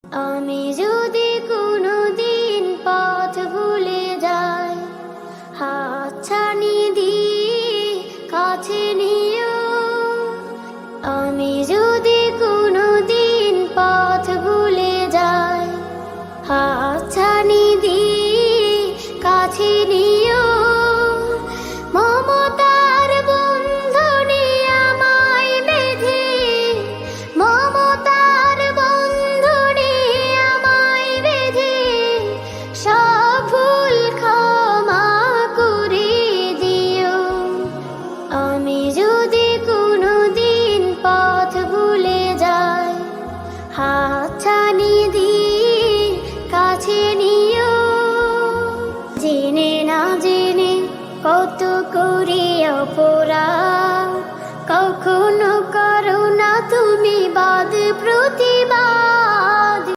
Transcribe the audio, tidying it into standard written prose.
আমি যদি কোনো দিন পথ ভুলে যাই, হাতছানি দিয়ে কাছে নিও। আমি যদি কোনো দিন পথ ভুলে যাই,